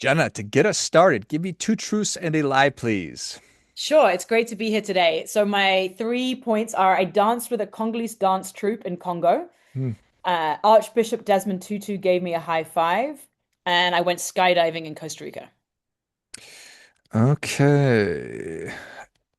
Jenna, to get us started, give me two truths and a lie, please. Sure, it's great to be here today. So my 3 points are I danced with a Congolese dance troupe in Congo. Hmm. Archbishop Desmond Tutu gave me a high five, and I went skydiving in Costa Rica. Okay.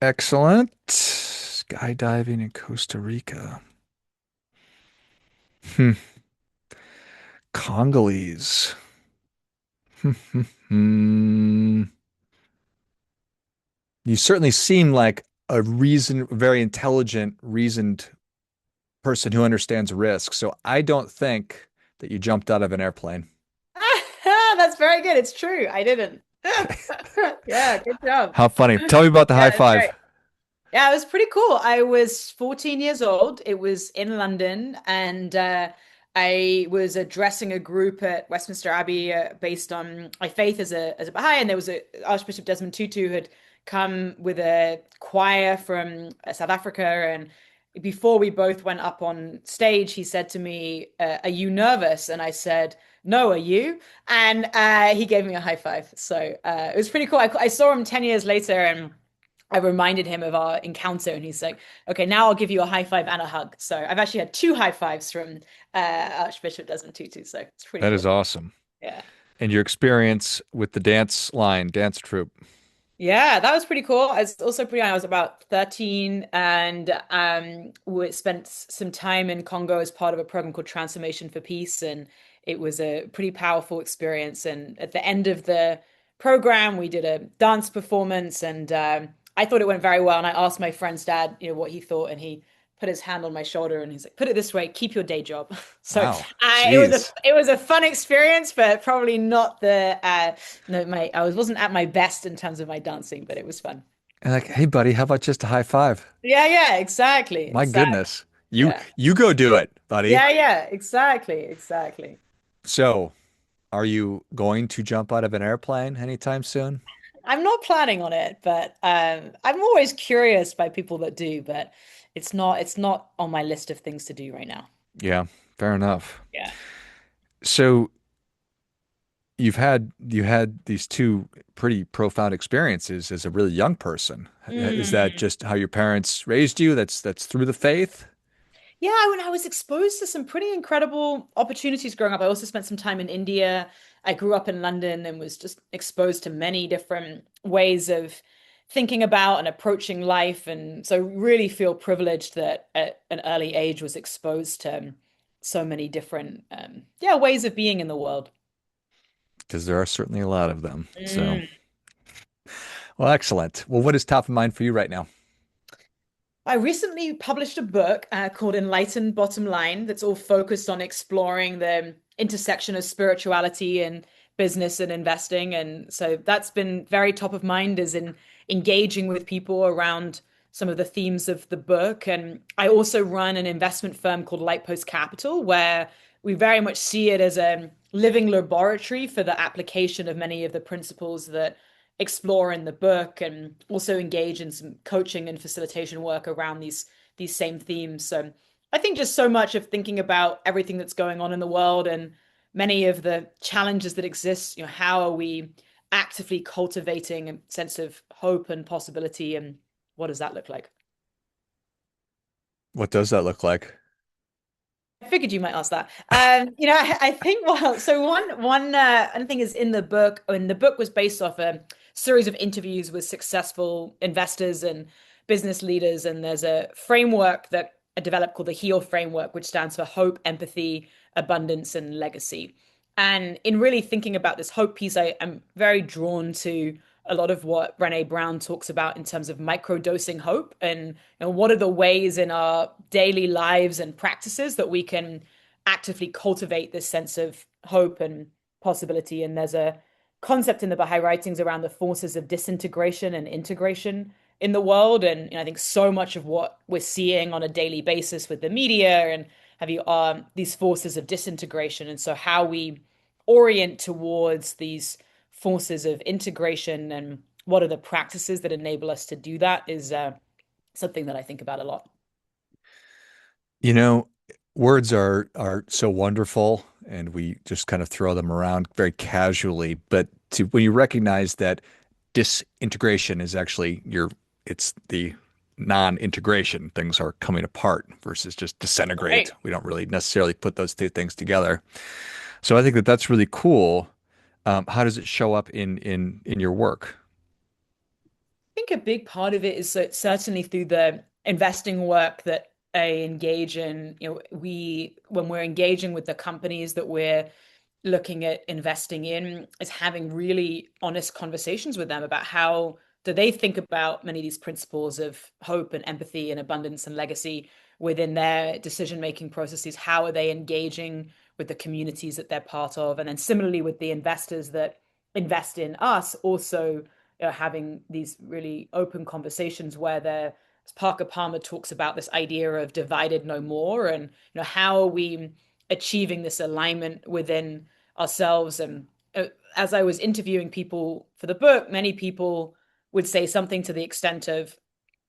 Excellent. Skydiving in Costa Rica. Hmm. Congolese. Hmm. You certainly seem like very intelligent, reasoned person who understands risk. So I don't think that you jumped out of an airplane. That's very good. It's true. I didn't. Yeah, good job. How funny. Tell me about the high Yeah, it's five. great. Yeah, it was pretty cool. I was 14 years old. It was in London, and I was addressing a group at Westminster Abbey based on my faith as a Baha'i. And there was a Archbishop Desmond Tutu had come with a choir from South Africa, and before we both went up on stage, he said to me, "Are you nervous?" And I said, "No, are you?" And he gave me a high five. So it was pretty cool. I saw him 10 years later, and I reminded him of our encounter, and he's like, "Okay, now I'll give you a high five and a hug." So I've actually had two high fives from Archbishop Desmond Tutu, so it's pretty That is cool. awesome. Yeah, And your experience with the dance troupe. yeah, that was pretty cool. I was also pretty young. I was about 13, and we spent some time in Congo as part of a program called Transformation for Peace, and it was a pretty powerful experience. And at the end of the program, we did a dance performance, and I thought it went very well. And I asked my friend's dad, what he thought, and he put his hand on my shoulder and he's like, "Put it this way, keep your day job." So Wow. it was a Jeez. it was a fun experience, but probably not the no, wasn't at my best in terms of my dancing, but it was fun. And like, hey buddy, how about just a high five? Yeah, yeah, exactly, My exactly. goodness. You Yeah, you go do it, buddy. yeah, yeah, exactly, exactly. So, are you going to jump out of an airplane anytime soon? I'm not planning on it, but I'm always curious by people that do, but it's not on my list of things to do right now. Yeah, fair enough. Yeah. So, you had these two pretty profound experiences as a really young person. Is that Mm. just how your parents raised you? That's through the faith? Yeah, when I was exposed to some pretty incredible opportunities growing up, I also spent some time in India. I grew up in London and was just exposed to many different ways of thinking about and approaching life. And so really feel privileged that at an early age was exposed to so many different yeah, ways of being in the world. Because there are certainly a lot of them. So, Mm. well, excellent. Well, what is top of mind for you right now? I recently published a book called Enlightened Bottom Line that's all focused on exploring the intersection of spirituality and business and investing. And so that's been very top of mind as in engaging with people around some of the themes of the book. And I also run an investment firm called Lightpost Capital, where we very much see it as a living laboratory for the application of many of the principles that explore in the book, and also engage in some coaching and facilitation work around these same themes. So I think just so much of thinking about everything that's going on in the world and many of the challenges that exist, how are we actively cultivating a sense of hope and possibility, and what does that look like? What does that look like? I figured you might ask that. I think so one thing is in the book, and the book was based off a series of interviews with successful investors and business leaders, and there's a framework that I developed called the HEAL framework, which stands for hope, empathy, abundance, and legacy. And in really thinking about this hope piece, I am very drawn to a lot of what Brené Brown talks about in terms of microdosing hope, and what are the ways in our daily lives and practices that we can actively cultivate this sense of hope and possibility. And there's a concept in the Baha'i writings around the forces of disintegration and integration in the world. And I think so much of what we're seeing on a daily basis with the media and have you these forces of disintegration. And so how we orient towards these forces of integration and what are the practices that enable us to do that is something that I think about a lot. You know, words are so wonderful and we just kind of throw them around very casually, but to when you recognize that disintegration is actually it's the non-integration. Things are coming apart versus just disintegrate. Right. We don't really necessarily put those two things together. So I think that that's really cool. How does it show up in your work? Think a big part of it is that certainly through the investing work that I engage in, we when we're engaging with the companies that we're looking at investing in, is having really honest conversations with them about how do they think about many of these principles of hope and empathy and abundance and legacy within their decision making processes. How are they engaging with the communities that they're part of? And then similarly with the investors that invest in us, also having these really open conversations where they're, as Parker Palmer talks about, this idea of divided no more, and how are we achieving this alignment within ourselves. And as I was interviewing people for the book, many people would say something to the extent of,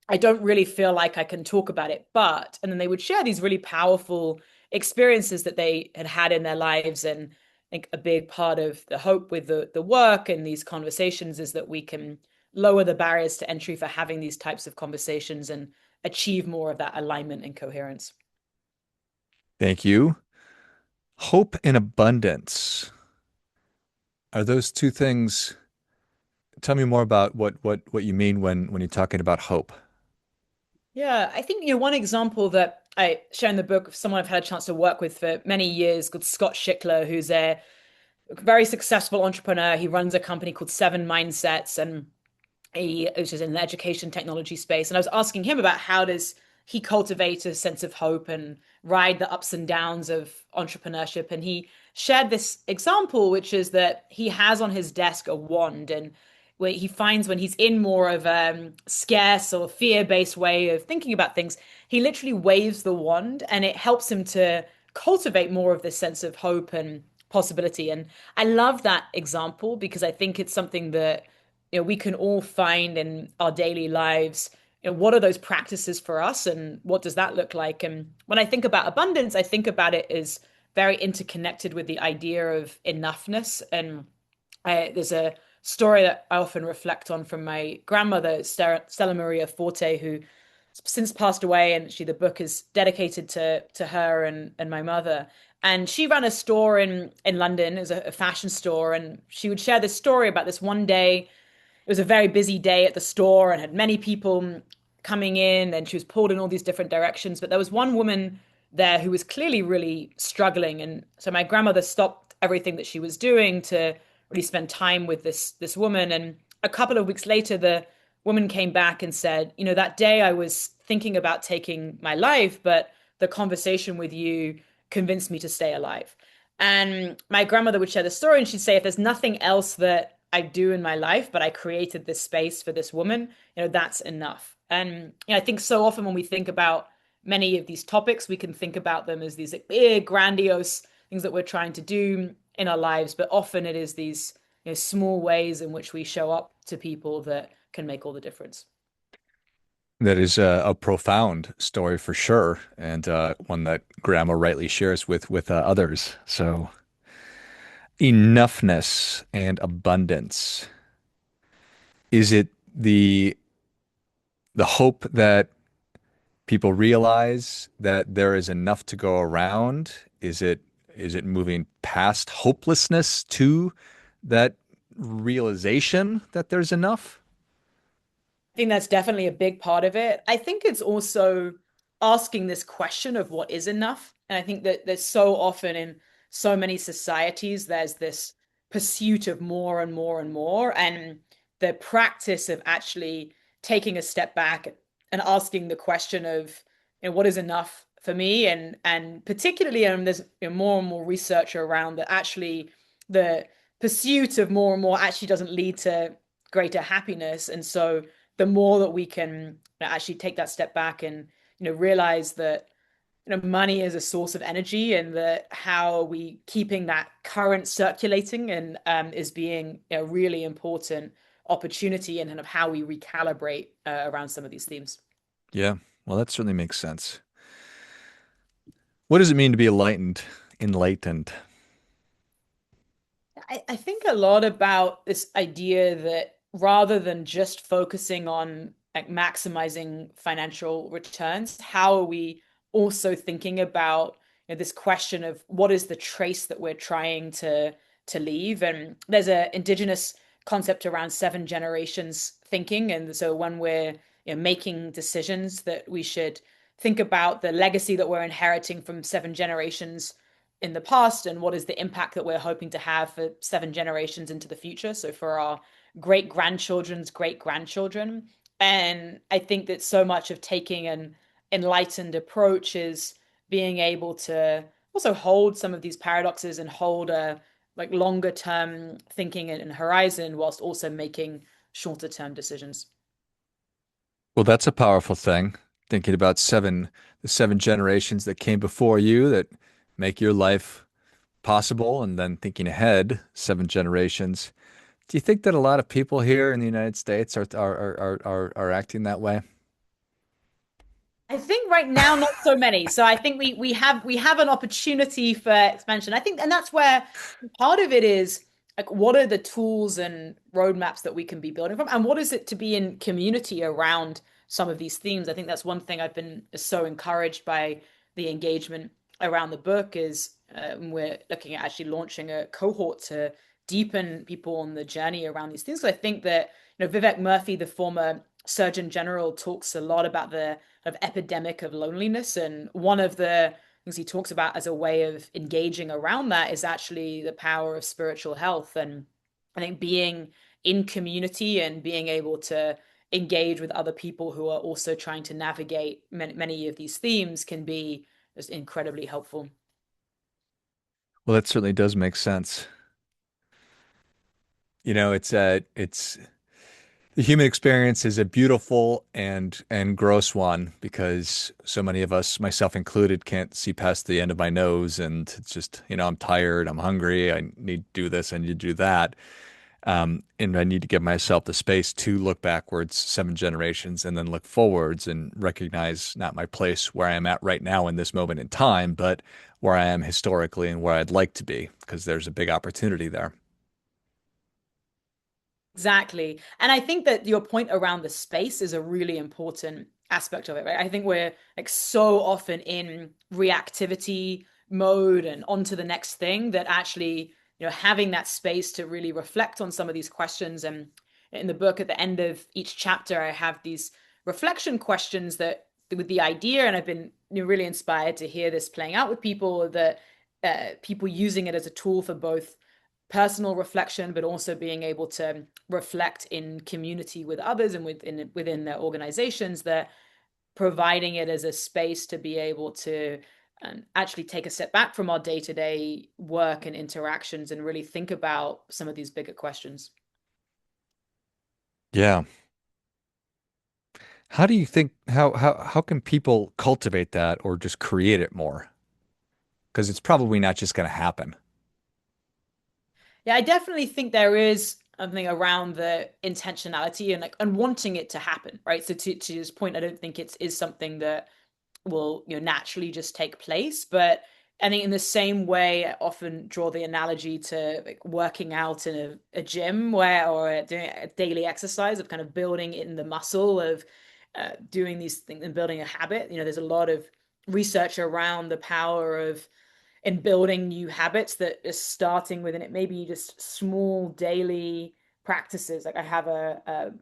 I don't really feel like I can talk about it, but, and then they would share these really powerful experiences that they had had in their lives. And I think a big part of the hope with the work and these conversations is that we can lower the barriers to entry for having these types of conversations and achieve more of that alignment and coherence. Thank you. Hope and abundance. Are those two things? Tell me more about what you mean when you're talking about hope. Yeah, I think one example that I share in the book of someone I've had a chance to work with for many years called Scott Schickler, who's a very successful entrepreneur. He runs a company called Seven Mindsets, and which is in the education technology space. And I was asking him about how does he cultivate a sense of hope and ride the ups and downs of entrepreneurship. And he shared this example, which is that he has on his desk a wand, and where he finds when he's in more of a scarce or fear-based way of thinking about things, he literally waves the wand, and it helps him to cultivate more of this sense of hope and possibility. And I love that example because I think it's something that we can all find in our daily lives. What are those practices for us, and what does that look like? And when I think about abundance, I think about it as very interconnected with the idea of enoughness. And there's a story that I often reflect on from my grandmother, Stella Maria Forte, who since passed away, and the book is dedicated to her and my mother. And she ran a store in London, it was a fashion store, and she would share this story about this one day. It was a very busy day at the store and had many people coming in, and she was pulled in all these different directions. But there was one woman there who was clearly really struggling. And so my grandmother stopped everything that she was doing to really spend time with this woman. And a couple of weeks later, the woman came back and said, that day I was thinking about taking my life, but the conversation with you convinced me to stay alive. And my grandmother would share the story, and she'd say, if there's nothing else that I do in my life, but I created this space for this woman, that's enough. And I think so often when we think about many of these topics, we can think about them as these big, grandiose things that we're trying to do in our lives, but often it is these small ways in which we show up to people that can make all the difference. That is a profound story for sure, and one that Grandma rightly shares with others. So enoughness and abundance. Is it the hope that people realize that there is enough to go around? Is it moving past hopelessness to that realization that there's enough? I think that's definitely a big part of it. I think it's also asking this question of what is enough. And I think that there's so often in so many societies, there's this pursuit of more and more and more. And the practice of actually taking a step back and asking the question of, what is enough for me? And particularly, there's more and more research around that actually the pursuit of more and more actually doesn't lead to greater happiness. And so the more that we can actually take that step back and realize that money is a source of energy, and that how we keeping that current circulating and is being a really important opportunity, and kind of how we recalibrate around some of these themes. Yeah, well, that certainly makes sense. What does it mean to be enlightened? Enlightened. I think a lot about this idea that rather than just focusing on like maximizing financial returns, how are we also thinking about this question of what is the trace that we're trying to leave? And there's a indigenous concept around seven generations thinking, and so when we're making decisions, that we should think about the legacy that we're inheriting from seven generations in the past and what is the impact that we're hoping to have for seven generations into the future. So for our great grandchildren's great grandchildren. And I think that so much of taking an enlightened approach is being able to also hold some of these paradoxes and hold a like longer term thinking and horizon whilst also making shorter term decisions. Well, that's a powerful thing. Thinking about the seven generations that came before you that make your life possible, and then thinking ahead, seven generations. Do you think that a lot of people here in the United States are acting that way? I think right now not so many. So I think we have an opportunity for expansion. I think, and that's where part of it is like what are the tools and roadmaps that we can be building from, and what is it to be in community around some of these themes. I think that's one thing I've been so encouraged by the engagement around the book is we're looking at actually launching a cohort to deepen people on the journey around these things. So I think that Vivek Murthy, the former Surgeon General, talks a lot about the of epidemic of loneliness. And one of the things he talks about as a way of engaging around that is actually the power of spiritual health. And I think being in community and being able to engage with other people who are also trying to navigate many of these themes can be just incredibly helpful. Well, that certainly does make sense. It's the human experience is a beautiful and gross one because so many of us, myself included, can't see past the end of my nose, and it's just, I'm tired, I'm hungry, I need to do this, I need to do that. And I need to give myself the space to look backwards seven generations and then look forwards and recognize not my place where I am at right now in this moment in time, but where I am historically and where I'd like to be, because there's a big opportunity there. Exactly. And I think that your point around the space is a really important aspect of it, right? I think we're like so often in reactivity mode and on to the next thing that actually, having that space to really reflect on some of these questions. And in the book, at the end of each chapter, I have these reflection questions that with the idea, and I've been really inspired to hear this playing out with people that people using it as a tool for both personal reflection, but also being able to reflect in community with others and within their organizations, that providing it as a space to be able to actually take a step back from our day-to-day work and interactions and really think about some of these bigger questions. Yeah. How do you think how can people cultivate that or just create it more? Because it's probably not just going to happen. Yeah, I definitely think there is something around the intentionality and like and wanting it to happen, right? So to his point, I don't think it's is something that will naturally just take place. But I think in the same way, I often draw the analogy to like working out in a gym where or doing a daily exercise of kind of building in the muscle of doing these things and building a habit. There's a lot of research around the power of in building new habits that is starting within it, maybe just small daily practices. Like I have a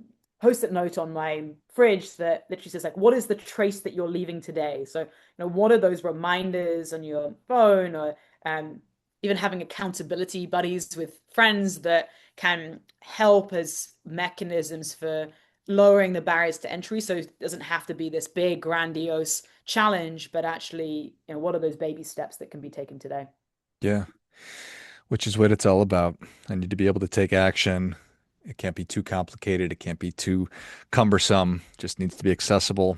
post-it note on my fridge that literally says like, what is the trace that you're leaving today? So, what are those reminders on your phone or even having accountability buddies with friends that can help as mechanisms for lowering the barriers to entry so it doesn't have to be this big grandiose challenge, but actually, what are those baby steps that can be taken today? Yeah, which is what it's all about. I need to be able to take action. It can't be too complicated. It can't be too cumbersome. Just needs to be accessible.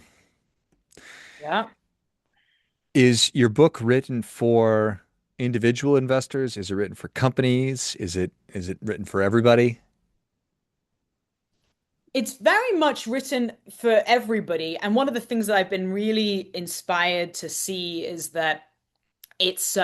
Yeah. Is your book written for individual investors? Is it written for companies? Is it written for everybody? It's very much written for everybody. And one of the things that I've been really inspired to see is that it's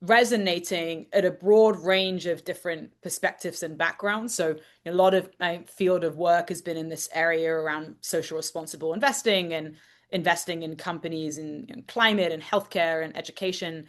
resonating at a broad range of different perspectives and backgrounds. So a lot of my field of work has been in this area around social responsible investing and investing in companies in climate and healthcare and education.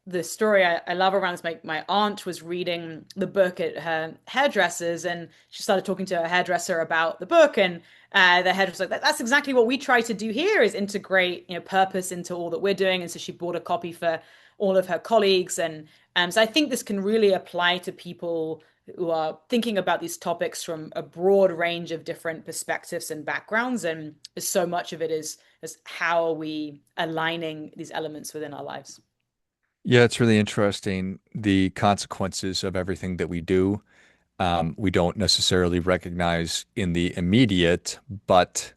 The story I love around this, my aunt was reading the book at her hairdresser's, and she started talking to her hairdresser about the book, and the hairdresser was like, that's exactly what we try to do here, is integrate purpose into all that we're doing. And so she bought a copy for all of her colleagues, and so I think this can really apply to people who are thinking about these topics from a broad range of different perspectives and backgrounds. And so much of it is how are we aligning these elements within our lives. Yeah, it's really interesting the consequences of everything that we do. We don't necessarily recognize in the immediate, but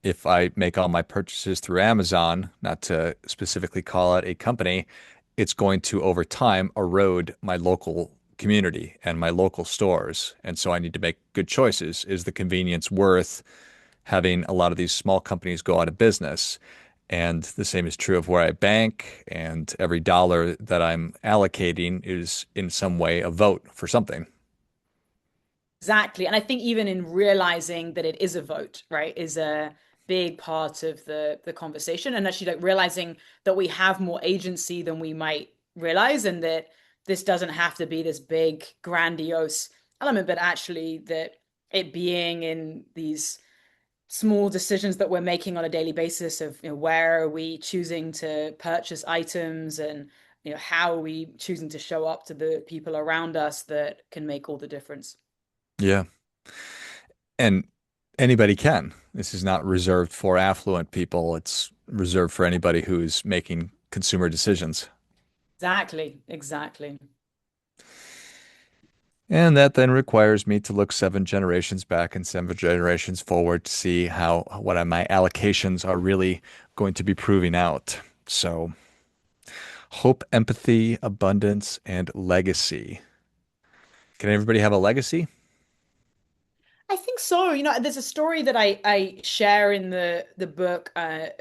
if I make all my purchases through Amazon, not to specifically call out a company, it's going to over time erode my local community and my local stores. And so I need to make good choices. Is the convenience worth having a lot of these small companies go out of business? And the same is true of where I bank, and every dollar that I'm allocating is in some way a vote for something. Exactly. And I think even in realizing that it is a vote, right, is a big part of the conversation. And actually like realizing that we have more agency than we might realize, and that this doesn't have to be this big, grandiose element, but actually that it being in these small decisions that we're making on a daily basis of where are we choosing to purchase items, and how are we choosing to show up to the people around us, that can make all the difference. Yeah. And anybody can. This is not reserved for affluent people. It's reserved for anybody who's making consumer decisions. Exactly, exactly. And that then requires me to look 7 generations back and 7 generations forward to see how what my allocations are really going to be proving out. So, hope, empathy, abundance, and legacy. Can everybody have a legacy? I think so. There's a story that I share in the book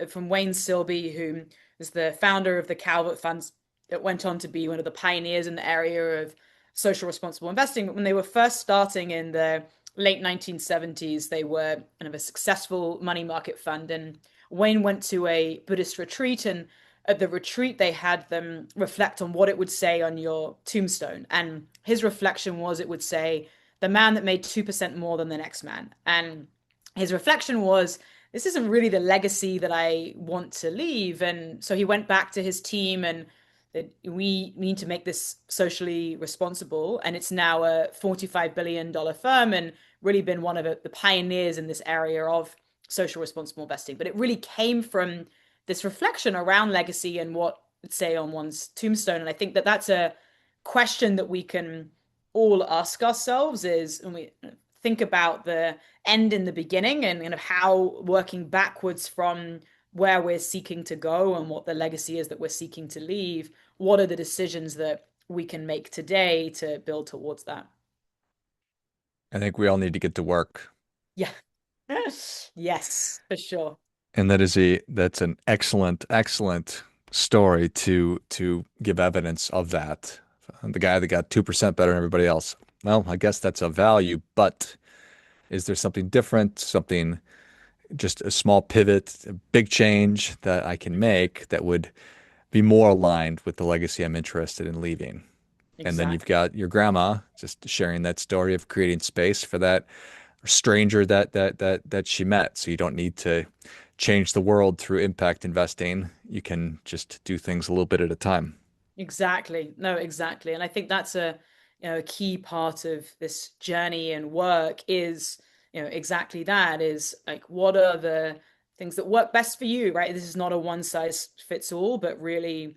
from Wayne Silby, who is the founder of the Calvert Funds, that went on to be one of the pioneers in the area of social responsible investing. But when they were first starting in the late 1970s, they were kind of a successful money market fund. And Wayne went to a Buddhist retreat, and at the retreat, they had them reflect on what it would say on your tombstone. And his reflection was, it would say, the man that made 2% more than the next man. And his reflection was, this isn't really the legacy that I want to leave. And so he went back to his team, and that we need to make this socially responsible. And it's now a $45 billion firm, and really been one of the pioneers in this area of social responsible investing. But it really came from this reflection around legacy and what would say on one's tombstone. And I think that that's a question that we can all ask ourselves, is when we think about the end in the beginning, and how working backwards from where we're seeking to go and what the legacy is that we're seeking to leave, what are the decisions that we can make today to build towards that? I think we all need to get to work. Yeah. Yes, for sure. And that's an excellent story to give evidence of that. The guy that got 2% better than everybody else. Well, I guess that's a value, but is there something different, something just a small pivot, a big change that I can make that would be more aligned with the legacy I'm interested in leaving? And then you've Exactly. got your grandma just sharing that story of creating space for that stranger that she met. So you don't need to change the world through impact investing. You can just do things a little bit at a time. Exactly. No, exactly. And I think that's a key part of this journey and work, is, exactly that, is like, what are the things that work best for you, right? This is not a one size fits all, but really,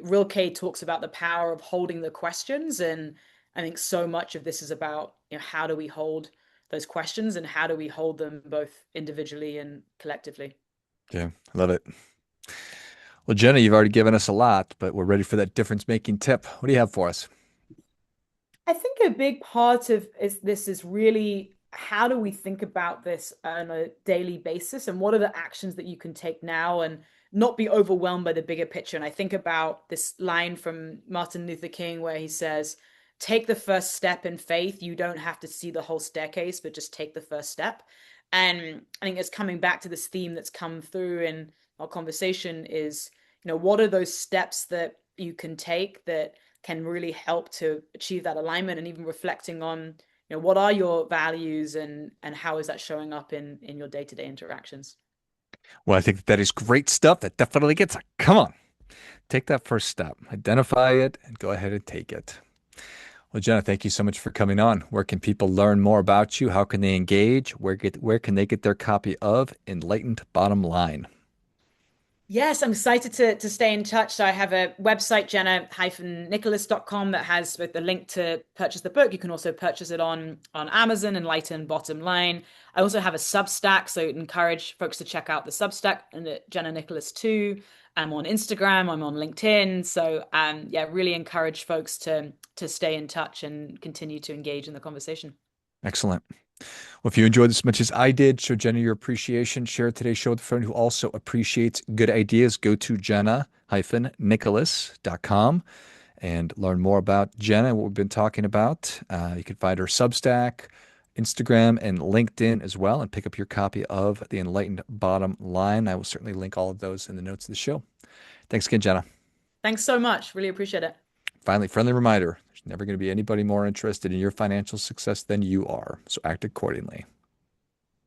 Real K talks about the power of holding the questions. And I think so much of this is about, how do we hold those questions, and how do we hold them both individually and collectively? Yeah, I love it. Well, Jenna, you've already given us a lot, but we're ready for that difference making tip. What do you have for us? I think a big part of this is really, how do we think about this on a daily basis, and what are the actions that you can take now, and not be overwhelmed by the bigger picture. And I think about this line from Martin Luther King where he says, take the first step in faith. You don't have to see the whole staircase, but just take the first step. And I think it's coming back to this theme that's come through in our conversation is, what are those steps that you can take that can really help to achieve that alignment, and even reflecting on, what are your values and how is that showing up in your day-to-day interactions. Well, I think that is great stuff. That definitely gets, come on, take that first step, identify it, and go ahead and take it. Well, Jenna, thank you so much for coming on. Where can people learn more about you? How can they engage? Where can they get their copy of Enlightened Bottom Line? Yes, I'm excited to stay in touch. So I have a website, jenna-nicholas.com, that has both the link to purchase the book. You can also purchase it on Amazon, Enlightened Bottom Line. I also have a Substack, so I'd encourage folks to check out the Substack and Jenna Nicholas too. I'm on Instagram, I'm on LinkedIn. So yeah, really encourage folks to stay in touch and continue to engage in the conversation. Excellent. Well, if you enjoyed this as much as I did, show Jenna your appreciation. Share today's show with a friend who also appreciates good ideas. Go to jenna-nicholas.com and learn more about Jenna and what we've been talking about. You can find her Substack, Instagram, and LinkedIn as well, and pick up your copy of The Enlightened Bottom Line. I will certainly link all of those in the notes of the show. Thanks again, Jenna. Thanks so much. Really appreciate it. Finally, friendly reminder, there's never going to be anybody more interested in your financial success than you are, so act accordingly.